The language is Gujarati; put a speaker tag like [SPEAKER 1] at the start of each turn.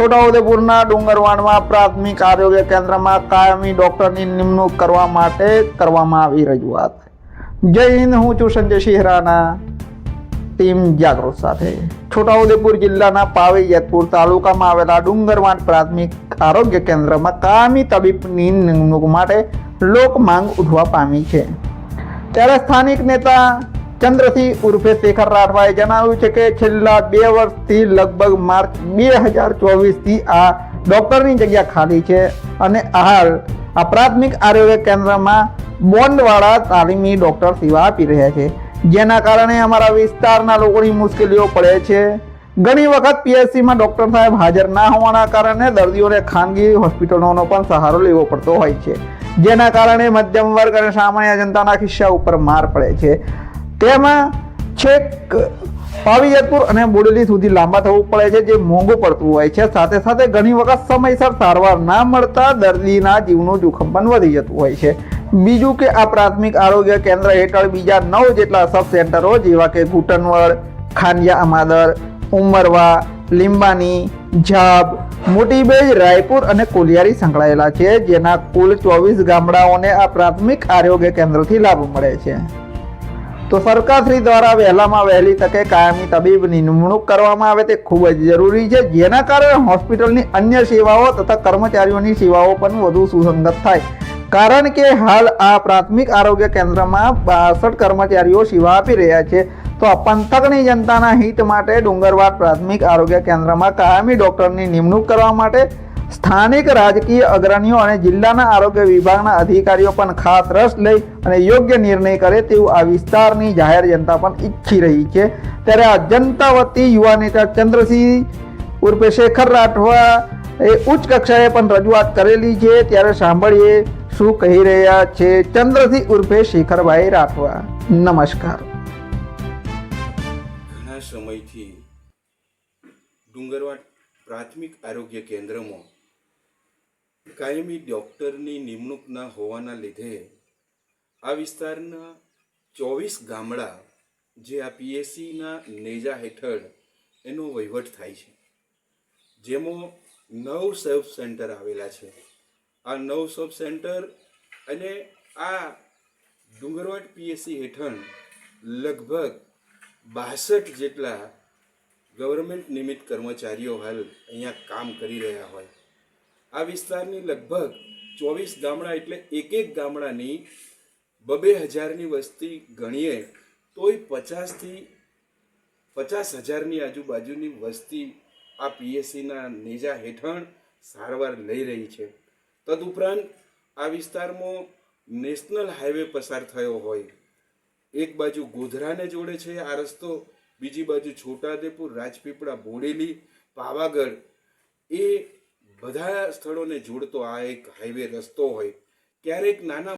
[SPEAKER 1] છોટાઉદેપુરના ડુંગરવાડમાં પ્રાથમિક આરોગ્ય કેન્દ્રમાં કાયમી ડોક્ટરની નિમણૂક કરવા માટે કરવામાં આવી રજૂઆત। જય હિન્દ, હું છું સંજય શિહરાના ટીમ જાગૃત સાથે। છોટાઉદેપુર જિલ્લાના પાવી જેતપુર તાલુકામાં આવેલા ડુંગરવાડ પ્રાથમિક આરોગ્ય કેન્દ્રમાં કાયમી તબીબની નિમણૂક માટે લોક માંગ ઉઠવા પામી છે। ત્યારે સ્થાનિક નેતા ચંદ્રસિંહ ઉર્ફે શેખર રાઠવાએ જણાવ્યું છે કે છેલ્લા 2 વર્ષથી લગભગ માર્ચ 2024થી આ ડોક્ટરની જગ્યા ખાલી છે અને હાલ આ પ્રાથમિક આરોગ્ય કેન્દ્રમાં બોન્ડવાળા તાલીમી ડોક્ટર સેવા આપી રહ્યા છે, જેના કારણે અમારા વિસ્તારના લોકોની મુશ્કેલીઓ પડે છે। ઘણી વખત પીએચસીમાં ડોક્ટર સાહેબ હાજર ના હોવાના કારણે દર્દીઓને ખાનગી હોસ્પિટલોનો પણ સહારો લેવો પડતો હોય છે, જેના કારણે મધ્યમ વર્ગ અને સામાન્ય જનતાના ખિસ્સા ઉપર માર પડે છે। તેમાં છેક પાવી જેતપુર અને બોડેલી સુધી લાંબા થવું પડે છે, જે મોંઘું પડતું હોય છે। સાથે સાથે ઘણી વખત સમયસર સારવાર ના મળતા દર્દીના જીવનું જોખમ પણ વધી જતું હોય છે। બીજું કે આ પ્રાથમિક આરોગ્ય કેન્દ્ર હેઠળ બીજા 9 જેટલા સબ સેન્ટરો જેવા કે ઘૂંટણવડ, ખાંડિયા અમાદર, ઉમરવા, લીંબાની, ઝાબ, મોટીબેજ, રાયપુર અને કોલિયારી સંકળાયેલા છે, જેના કુલ 24 ગામડાઓને આ પ્રાથમિક આરોગ્ય કેન્દ્રથી લાભ મળે છે। તો સરકારશ્રી દ્વારા વહેલામાં વહેલી તકે કાયમી તબીબની નિમણૂક કરવામાં આવે તે ખૂબ જ જરૂરી છે, જેના કારણે હોસ્પિટલની અન્ય સેવાઓ તથા કર્મચારીઓની સેવાઓ પણ વધુ સુસંગત થાય। કારણ કે હાલ આ પ્રાથમિક આરોગ્ય કેન્દ્રમાં 62 કર્મચારીઓ સેવા આપી રહ્યા છે। તો આ પંથકની જનતાના હિત માટે ડુંગરવાડ પ્રાથમિક આરોગ્ય કેન્દ્રમાં કાયમી ડોક્ટરની નિમણૂક કરવા માટે સ્થાનિક રાજકીય અગ્રણીઓ અને જિલ્લાના આરોગ્ય વિભાગના અધિકારીઓ પણ ખાસ રસ લઈ અને યોગ્ય નિર્ણય કરે તેવું આ વિસ્તારની જાહેર જનતા પણ ઈચ્છી રહી છે। ત્યારે આ જનતા વતી યુવા નેતા ચંદ્રસિંહ ઉર્ફે શેખર રાઠવા એ ઉચ્ચ કક્ષાએ પણ રજૂઆત કરેલી છે। ત્યારે સાંભળીએ શું કહી રહ્યા છે ચંદ્રસિંહ ઉર્ફે શેખરભાઈ રાઠવા। નમસ્કાર।
[SPEAKER 2] ઘણા સમયથી ડુંગરવાડ પ્રાથમિક આરોગ્ય કેન્દ્રમાં કાયમી ડૉક્ટરની નિમણૂક ન હોવાના લીધે આ વિસ્તારના 24 ગામડા જે આ પીએસસીના નેજા હેઠળ એનો વહીવટ થાય છે, જેમાં 9 સબ સેન્ટર આવેલા છે। આ 9 સબ સેન્ટર અને આ ડુંગરવાડ પીએસસી હેઠળ લગભગ 62 જેટલા ગવર્મેન્ટ નિમિત્ત કર્મચારીઓ હાલ અહીંયા કામ કરી રહ્યા હોય। આ વિસ્તારની લગભગ 24 ગામડા એટલે એક ગામડાની 2,000ની વસ્તી ગણીએ તોય 50,000ની આજુબાજુની વસ્તી આ પીએસસીના નેજા હેઠળ સારવાર લઈ રહી છે। તદુપરાંત આ વિસ્તારમાં નેશનલ હાઈવે પસાર થયો હોય, એક બાજુ ગોધરાને જોડે છે આ રસ્તો, બીજી બાજુ છોટાઉદેપુર, રાજપીપળા, બોડેલી, પાવાગઢ, એ બધા સ્થળોને જોડતો આ એક હાઈવે રસ્તો હોય, ક્યારેક નાના